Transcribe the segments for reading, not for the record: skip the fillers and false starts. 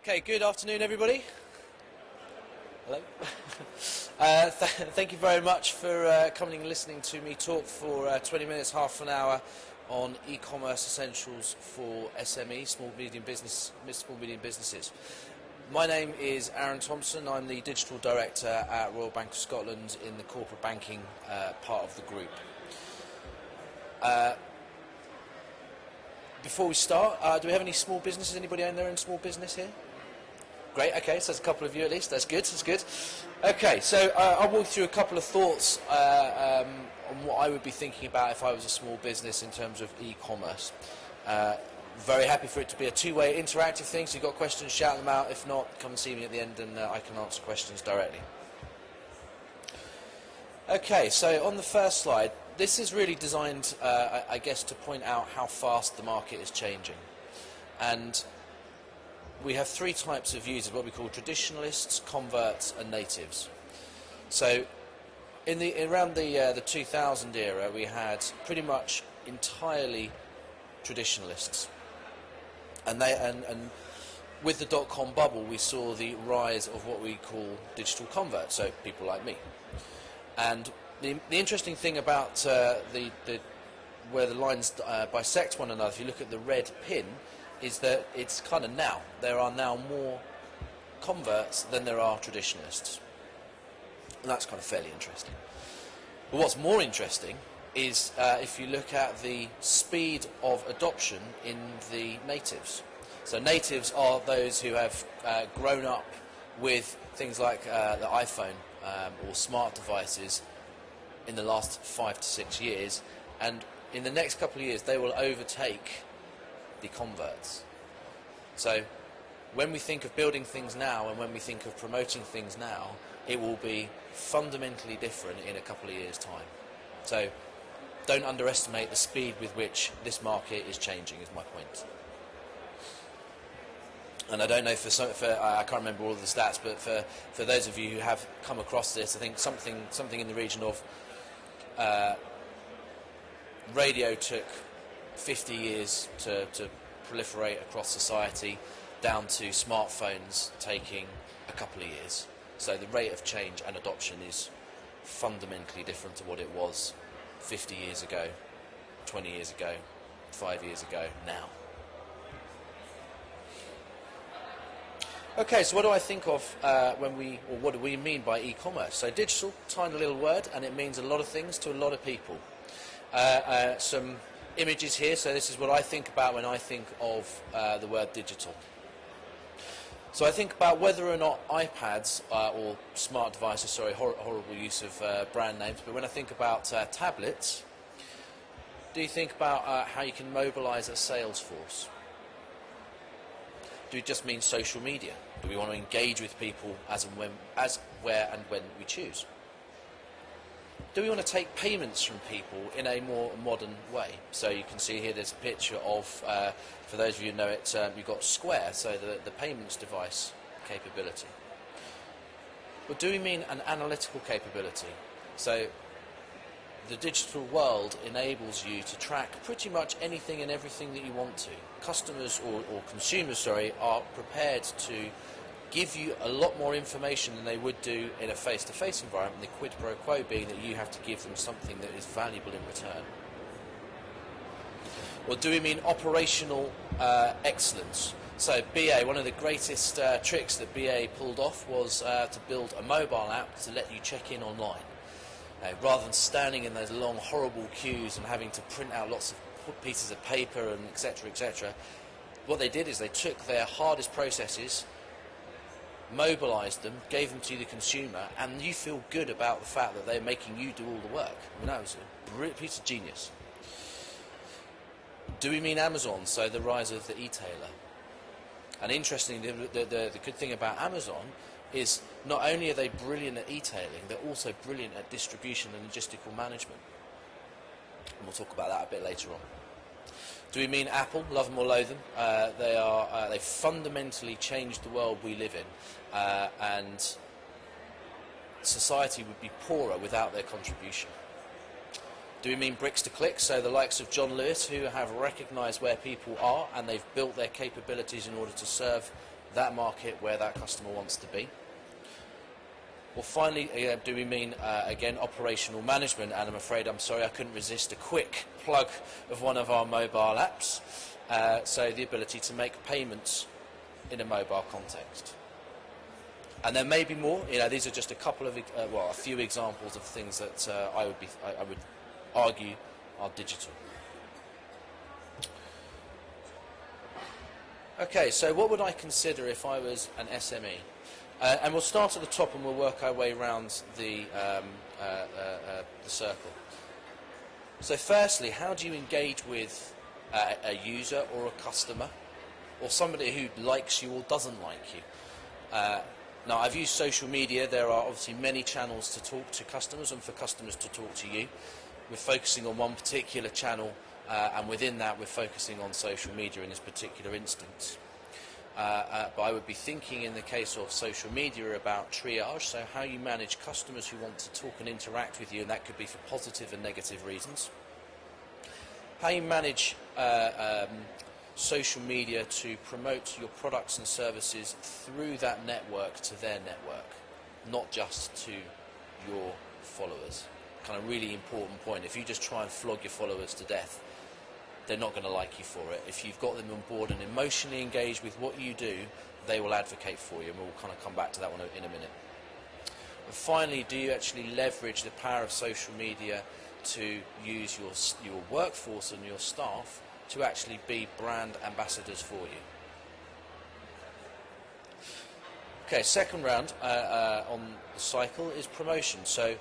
Okay, good afternoon everybody. Hello. Thank you very much for coming and listening to me talk for 20 minutes, half an hour on e-commerce essentials for SMEs, small medium businesses. My name is Aron Thompson. I'm the Digital Director at Royal Bank of Scotland in the corporate banking part of the group. Before we start, do we have any small businesses? Anybody own their own small business here? Great, okay, so there's a couple of you at least, that's good, that's good. Okay, so I'll walk through a couple of thoughts on what I would be thinking about if I was a small business in terms of e-commerce. Very happy for it to be a two-way interactive thing, so if you've got questions, shout them out. If not, come and see me at the end and I can answer questions directly. Okay, so on the first slide, this is really designed, I guess, to point out how fast the market is changing. And we have three types of users, what we call traditionalists, converts and natives. So around the 2000 era, we had pretty much entirely traditionalists. And with the dot-com bubble, we saw the rise of what we call digital converts, so people like me. And the interesting thing about where the lines bisect one another, if you look at the red pin, is that it's kind of now. There are now more converts than there are traditionalists. And that's kind of fairly interesting. But what's more interesting is if you look at the speed of adoption in the natives. So natives are those who have grown up with things like the iPhone or smart devices in the last 5 to 6 years, and in the next couple of years they will overtake the converts. So when we think of building things now and when we think of promoting things now, it will be fundamentally different in a couple of years' time. So don't underestimate the speed with which this market is changing, is my point. And I don't know I can't remember all of the stats, but for those of you who have come across this, I think something in the region of radio took 50 years to proliferate across society, down to smartphones taking a couple of years. So the rate of change and adoption is fundamentally different to what it was 50 years ago, 20 years ago, 5 years ago, now. Okay, so what do I think of what do we mean by e-commerce? So digital, tiny little word, and it means a lot of things to a lot of people. Some images here, so this is what I think about when I think of the word digital. So I think about whether or not iPads or smart devices, sorry, horrible use of brand names, but when I think about tablets, do you think about how you can mobilize a sales force? Do we just mean social media? Do we want to engage with people as, where and when we choose? Do we want to take payments from people in a more modern way? So you can see here there's a picture of, for those of you who know it, you've got Square, so the payments device capability. Or do we mean an analytical capability? So the digital world enables you to track pretty much anything and everything that you want to. Customers or consumers, sorry, are prepared to give you a lot more information than they would do in a face-to-face environment, the quid pro quo being that you have to give them something that is valuable in return. Or do we mean operational excellence? So BA, one of the greatest tricks that BA pulled off was to build a mobile app to let you check in online. Rather than standing in those long, horrible queues and having to print out lots of pieces of paper and etc., etc., what they did is they took their hardest processes, mobilised them, gave them to the consumer, and you feel good about the fact that they're making you do all the work. I mean, that was a piece of genius. Do we mean Amazon, so the rise of the e-tailer? And interestingly, the good thing about Amazon is not only are they brilliant at e-tailing, they're also brilliant at distribution and logistical management. And we'll talk about that a bit later on. Do we mean Apple? Love them or loathe them? They fundamentally changed the world we live in, and society would be poorer without their contribution. Do we mean bricks to clicks? So the likes of John Lewis, who have recognised where people are and they've built their capabilities in order to serve that market where that customer wants to be. Well, finally, do we mean, again, operational management? And I'm sorry, I couldn't resist a quick plug of one of our mobile apps. So the ability to make payments in a mobile context. And there may be more. These are just a couple of, a few examples of things that I would argue are digital. Okay, so what would I consider if I was an SME? And we'll start at the top and we'll work our way around the circle. So firstly, how do you engage with a user or a customer or somebody who likes you or doesn't like you? Now, I've used social media. There are obviously many channels to talk to customers and for customers to talk to you. We're focusing on one particular channel, and within that we're focusing on social media in this particular instance. But I would be thinking in the case of social media about triage, so how you manage customers who want to talk and interact with you, and that could be for positive and negative reasons. How you manage social media to promote your products and services through that network to their network, not just to your followers. Kind of really important point. If you just try and flog your followers to death, they're not going to like you for it. If you've got them on board and emotionally engaged with what you do, they will advocate for you, and we'll kind of come back to that one in a minute. And finally, do you actually leverage the power of social media to use your workforce and your staff to actually be brand ambassadors for you? Okay, second round on the cycle is promotion. So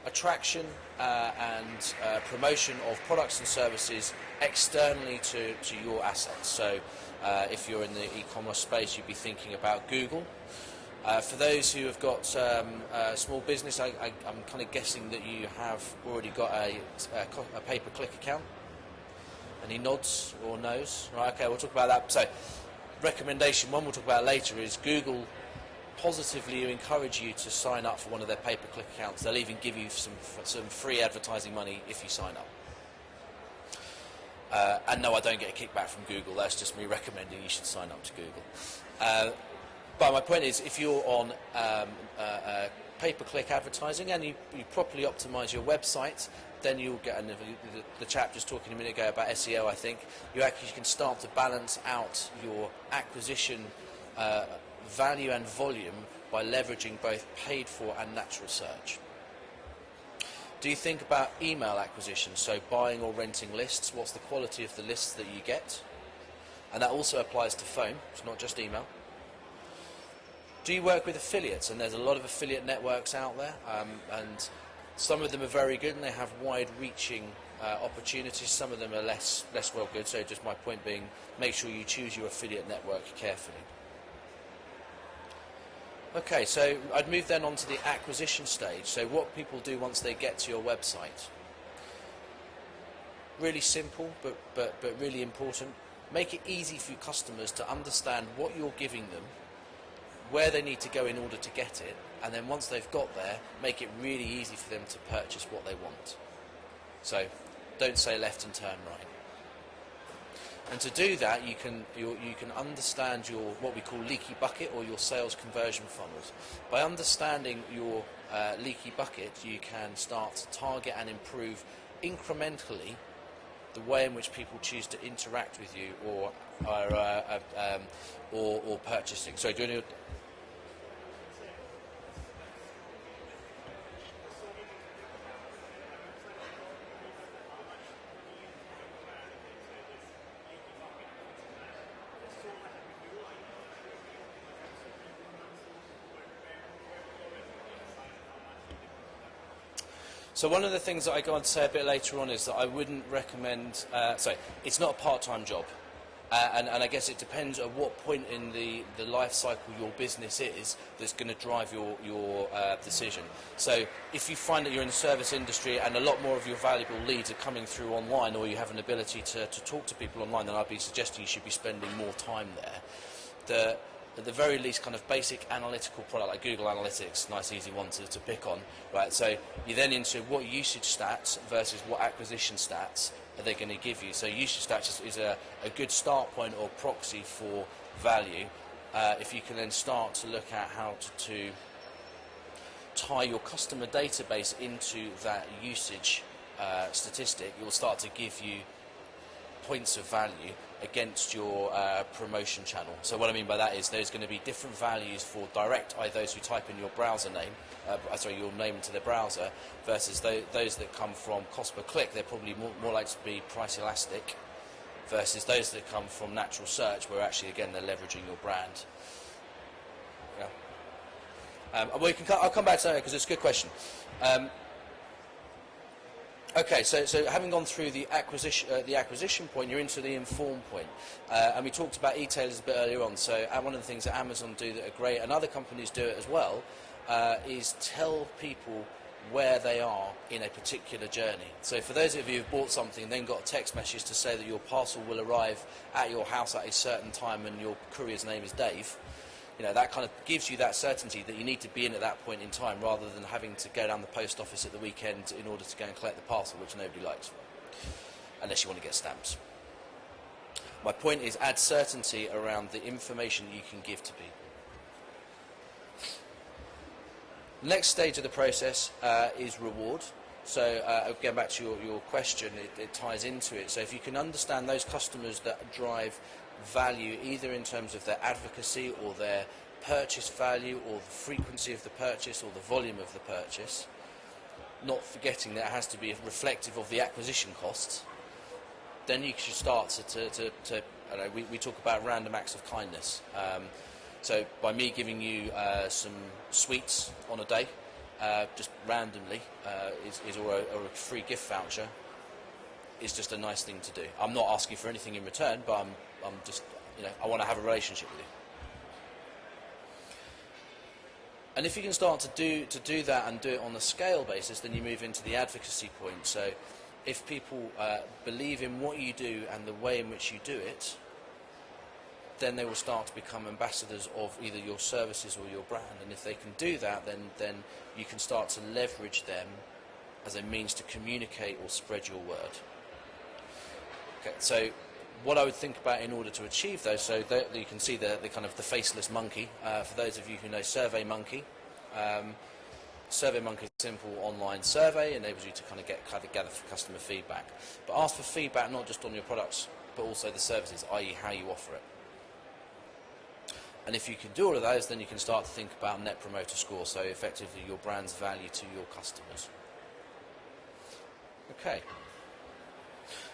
attraction and promotion of products and services externally to your assets. So if you're in the e-commerce space, you'd be thinking about Google. For those who have got small business, I'm kind of guessing that you have already got a pay-per-click account. Any nods or no's? Right, okay, we'll talk about that. So recommendation one we'll talk about later is Google positively encourage you to sign up for one of their pay-per-click accounts. They'll even give you some free advertising money if you sign up. And no, I don't get a kickback from Google. That's just me recommending you should sign up to Google. But my point is, if you're on pay-per-click advertising and you properly optimize your website, then you'll get, and the chap just talking a minute ago about SEO, I think, you actually can start to balance out your acquisition value and volume by leveraging both paid for and natural search. Do you think about email acquisition, so buying or renting lists? What's the quality of the lists that you get? And that also applies to phone, it's not just email. Do you work with affiliates? And there's a lot of affiliate networks out there, and some of them are very good and they have wide-reaching opportunities. Some of them are less well good, so just my point being, make sure you choose your affiliate network carefully. Okay, so I'd move then on to the acquisition stage. So what people do once they get to your website. Really simple, but really important. Make it easy for your customers to understand what you're giving them, where they need to go in order to get it, and then once they've got there, make it really easy for them to purchase what they want. So don't say left and turn right. And to do that, you can understand your what we call leaky bucket or your sales conversion funnels. By understanding your leaky bucket, you can start to target and improve incrementally the way in which people choose to interact with you or purchasing. So do you want to? So one of the things that I go on to say a bit later on is that I wouldn't recommend, it's not a part-time job. And I guess it depends at what point in the life cycle your business is that's going to drive your decision. So if you find that you're in the service industry and a lot more of your valuable leads are coming through online, or you have an ability to talk to people online, then I'd be suggesting you should be spending more time there. At the very least, kind of basic analytical product like Google Analytics, nice easy one to pick on, right? So you're then into what usage stats versus what acquisition stats are they going to give you. So usage stats is a good start point or proxy for value, if you can then start to look at how to tie your customer database into that usage statistic, it will start to give you points of value against your promotion channel. So what I mean by that is there's going to be different values for direct, those who type in your browser name, your name into their browser, versus those that come from cost per click. They're probably more likely to be price elastic, versus those that come from natural search, where actually again they're leveraging your brand. Yeah. I'll come back to that because it's a good question. Okay, so having gone through the acquisition point, you're into the inform point, and we talked about e-tailers a bit earlier on. So one of the things that Amazon do that are great, and other companies do it as well, is tell people where they are in a particular journey. So for those of you who've bought something and then got a text message to say that your parcel will arrive at your house at a certain time and your courier's name is Dave, that kind of gives you that certainty that you need to be in at that point in time, rather than having to go down the post office at the weekend in order to go and collect the parcel, which nobody likes, unless you want to get stamps. My point is, add certainty around the information you can give to people. The next stage of the process is reward. So going back to your question, it ties into it. So if you can understand those customers that drive value, either in terms of their advocacy or their purchase value or the frequency of the purchase or the volume of the purchase, not forgetting that it has to be reflective of the acquisition costs, then you should start to we talk about random acts of kindness. So by me giving you some sweets on a day, just randomly, or a free gift voucher, is just a nice thing to do. I'm not asking for anything in return, but I'm just, I want to have a relationship with you. And if you can start to do that and do it on a scale basis, then you move into the advocacy point. So if people believe in what you do and the way in which you do it, then they will start to become ambassadors of either your services or your brand. And if they can do that, then you can start to leverage them as a means to communicate or spread your word. Okay, so what I would think about in order to achieve those, so you can see the kind of the faceless monkey. For those of you who know SurveyMonkey, SurveyMonkey is a simple online survey, enables you to kind of gather customer feedback. But ask for feedback not just on your products, but also the services, i.e. how you offer it. And if you can do all of those, then you can start to think about Net Promoter Score, so effectively your brand's value to your customers. Okay.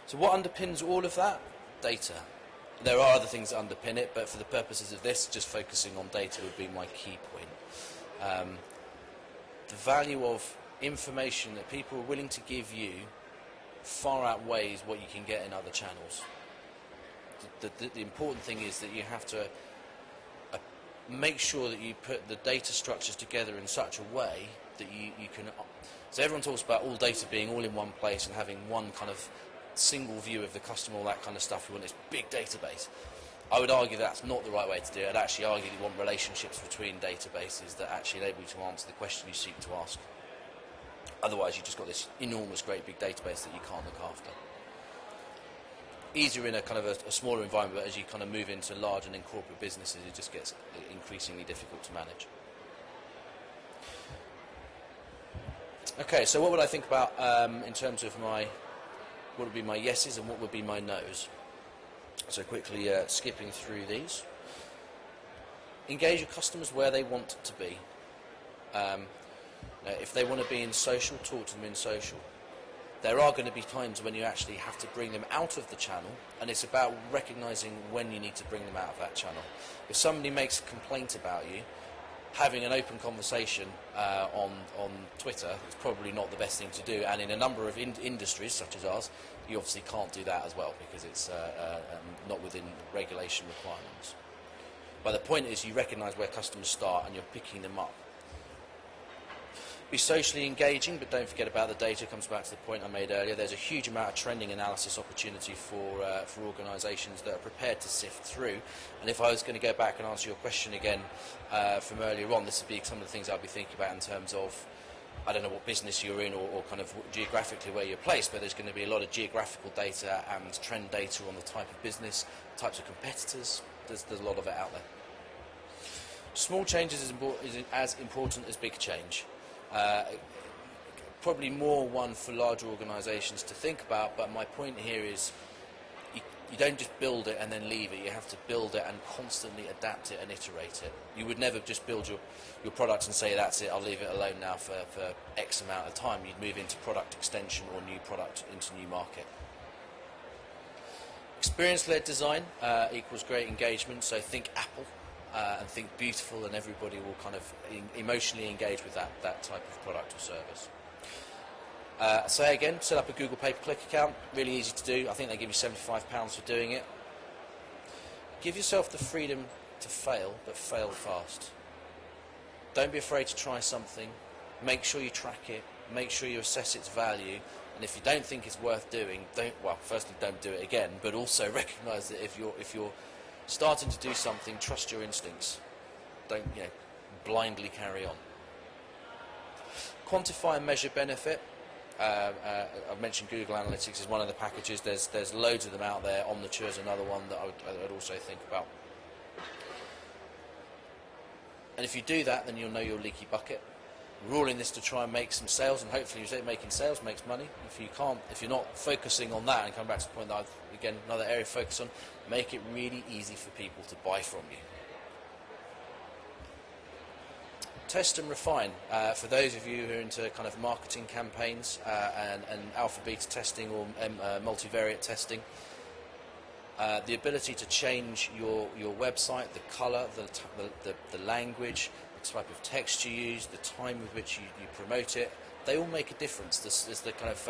So what underpins all of that? Data. There are other things that underpin it, but for the purposes of this, just focusing on data would be my key point. The value of information that people are willing to give you far outweighs what you can get in other channels. The important thing is that you have to make sure that you put the data structures together in such a way that you can... So everyone talks about all data being all in one place and having one kind of single view of the customer, all that kind of stuff. You want this big database. I would argue that's not the right way to do it. I'd actually argue you want relationships between databases that actually enable you to answer the question you seek to ask. Otherwise, you've just got this enormous, great big database that you can't look after. Easier in a kind of a smaller environment, but as you kind of move into large and in corporate businesses, it just gets increasingly difficult to manage. Okay, so what would I think about in terms of what would be my yeses and what would be my nos? So quickly skipping through these. Engage your customers where they want to be. If they want to be in social, talk to them in social. There are going to be times when you actually have to bring them out of the channel, and it's about recognising when you need to bring them out of that channel. If somebody makes a complaint about you, having an open conversation on Twitter is probably not the best thing to do, and in a number of industries such as ours, you obviously can't do that as well because it's not within regulation requirements. But the point is you recognise where customers start and you're picking them up. Be socially engaging, but don't forget about the data. It comes back to the point I made earlier. There's a huge amount of trending analysis opportunity for organisations that are prepared to sift through. And if I was going to go back and answer your question again from earlier on, this would be some of the things I'd be thinking about in terms of I don't know what business you're in or kind of geographically where you're placed, but there's going to be a lot of geographical data and trend data on the type of business, types of competitors. There's a lot of it out there. Small changes is as important as big change. Probably more one for larger organisations to think about, but my point here is you don't just build it and then leave it. You have to build it and constantly adapt it and iterate it. You would never just build your products and say, that's it, I'll leave it alone now for X amount of time. You'd move into product extension or new product into new market. Experience-led design equals great engagement, so think Apple and think beautiful, and everybody will kind of emotionally engage with that type of product or service. Say again, set up a Google pay-per-click account, really easy to do. I think they give you £75 for doing it. Give yourself the freedom to fail, but fail fast. Don't be afraid to try something. Make sure you track it, make sure you assess its value, and if you don't think it's worth doing, firstly don't do it again, but also recognise that if you're starting to do something, trust your instincts. Don't blindly carry on. Quantify and measure benefit. I've mentioned Google Analytics is one of the packages. There's loads of them out there. Omniture is another one that I would also think about. And if you do that, then you'll know your leaky bucket. We're all in this to try and make some sales, and hopefully making sales makes money. If you're not focusing on that, and come back to the point that again, another area to focus on, make it really easy for people to buy from you. Test and refine. For those of you who are into kind of marketing campaigns and alpha beta testing or multivariate testing, the ability to change your website, the colour, the language, the type of text you use, the time with which you promote it, they all make a difference. This is the kind of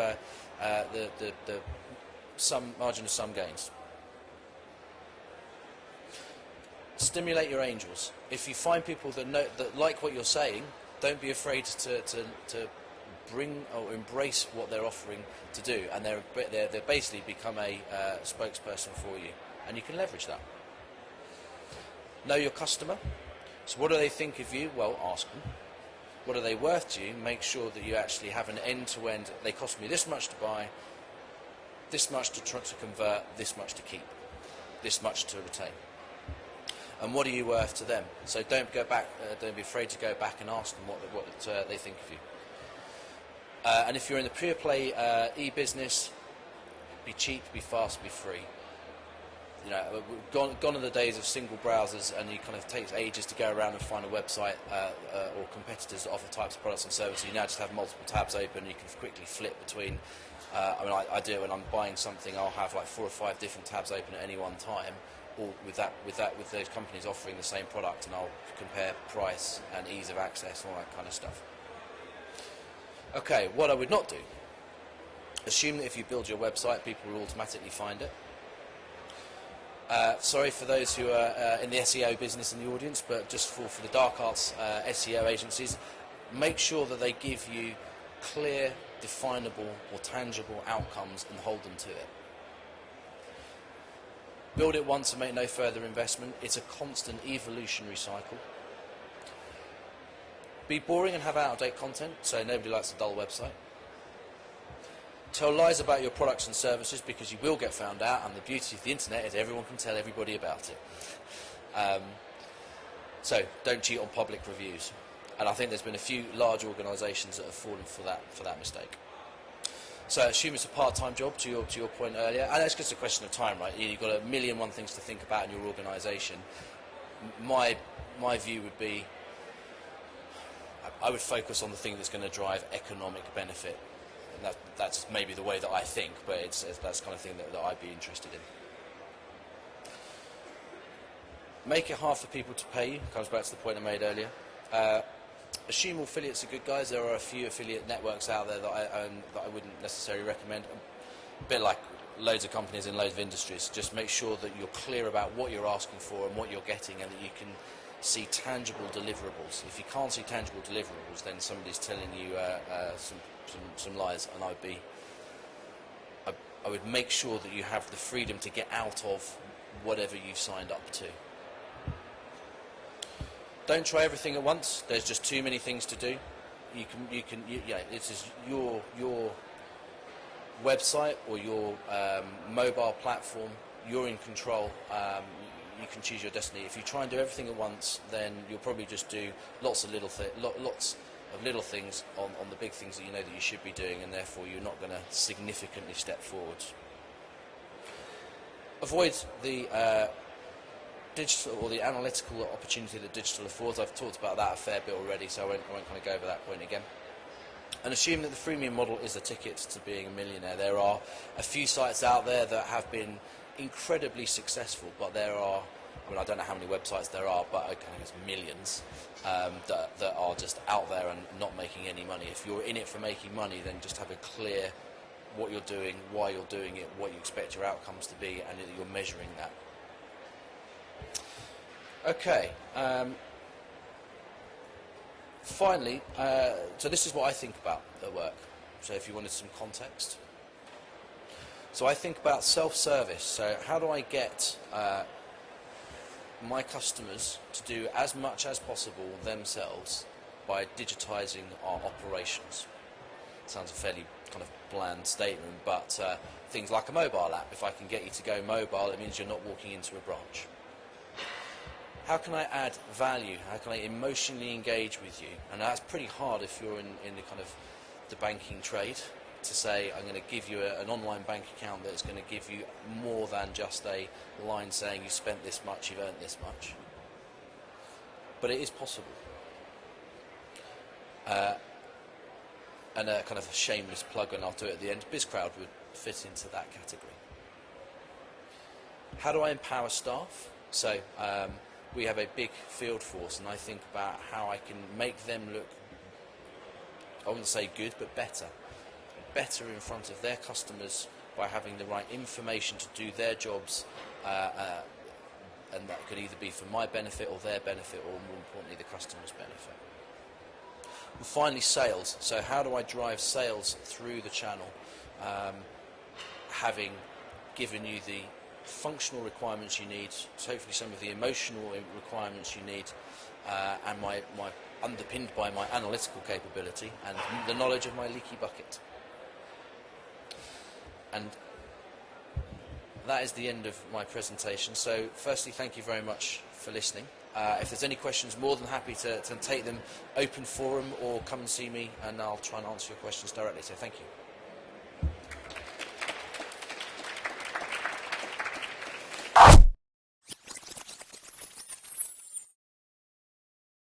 the some margin of some gains. Stimulate your angels. If you find people that like what you're saying, don't be afraid to bring or embrace what they're offering to do, and they basically become a spokesperson for you, and you can leverage that. Know your customer. So what do they think of you? Well, ask them. What are they worth to you? Make sure that you actually have an end-to-end. They cost me this much to buy, this much to convert, this much to keep, this much to retain. And what are you worth to them? So don't go back. Don't be afraid to go back and ask them what they think of you. And if you're in the pure play e-business, be cheap, be fast, be free. Gone are the days of single browsers, and you kind of takes ages to go around and find a website or competitors that offer types of products and services. You now just have multiple tabs open. You can quickly flip between. I do it when I'm buying something. I'll have like 4 or 5 different tabs open at any one time. Or with those companies offering the same product, and I'll compare price and ease of access and all that kind of stuff. Okay, what I would not do, assume that if you build your website, people will automatically find it. Sorry for those who are in the SEO business in the audience, but just for the dark arts SEO agencies, make sure that they give you clear, definable or tangible outcomes and hold them to it. Build it once and make no further investment. It's a constant evolutionary cycle. Be boring and have out-of-date content, so nobody likes a dull website. Tell lies about your products and services, because you will get found out, and the beauty of the internet is everyone can tell everybody about it. So don't cheat on public reviews. And I think there's been a few large organisations that have fallen for that mistake. So assume it's a part-time job, to your point earlier, and it's just a question of time, right? You've got a million and one things to think about in your organisation. My view would be, I would focus on the thing that's going to drive economic benefit. And that's maybe the way that I think, but that's the kind of thing that I'd be interested in. Make it hard for people to pay you. Comes back to the point I made earlier. Assume all affiliates are good guys. There are a few affiliate networks out there that I wouldn't necessarily recommend. A bit like loads of companies in loads of industries. Just make sure that you're clear about what you're asking for and what you're getting, and that you can see tangible deliverables. If you can't see tangible deliverables, then somebody's telling you some lies, and I would make sure that you have the freedom to get out of whatever you've signed up to. Don't try everything at once. There's just too many things to do. yeah, this is your website or your mobile platform. You're in control. You can choose your destiny. If you try and do everything at once, then you'll probably just do lots of little things on the big things that you know that you should be doing, and therefore you're not going to significantly step forwards. Avoid the digital or the analytical opportunity that digital affords. I've talked about that a fair bit already, so I won't kind of go over that point again. And assume that the freemium model is the ticket to being a millionaire. There are a few sites out there that have been incredibly successful, but there are, I mean, I don't know how many websites there are, but I think it's millions that are just out there and not making any money. If you're in it for making money, then just have a clear what you're doing, why you're doing it, what you expect your outcomes to be, and that you're measuring that. Okay. Finally, so this is what I think about at work. So if you wanted some context. So I think about self-service. So how do I get my customers to do as much as possible themselves by digitising our operations? Sounds a fairly kind of bland statement, but things like a mobile app. If I can get you to go mobile, it means you're not walking into a branch. How can I add value? How can I emotionally engage with you? And that's pretty hard if you're in the kind of the banking trade, to say I'm going to give you an online bank account that's going to give you more than just a line saying you spent this much, you've earned this much. But it is possible. And a kind of a shameless plug, and I'll do it at the end, BizCrowd would fit into that category. How do I empower staff? So we have a big field force, and I think about how I can make them look, I wouldn't say good, but better in front of their customers by having the right information to do their jobs, and that could either be for my benefit or their benefit, or more importantly the customer's benefit. And finally, sales. So how do I drive sales through the channel, having given you the functional requirements you need, so hopefully some of the emotional requirements you need, and my underpinned by my analytical capability and the knowledge of my leaky bucket. And that is the end of my presentation. So firstly, thank you very much for listening. If there's any questions, more than happy to take them open forum, or come and see me and I'll try and answer your questions directly. So thank you.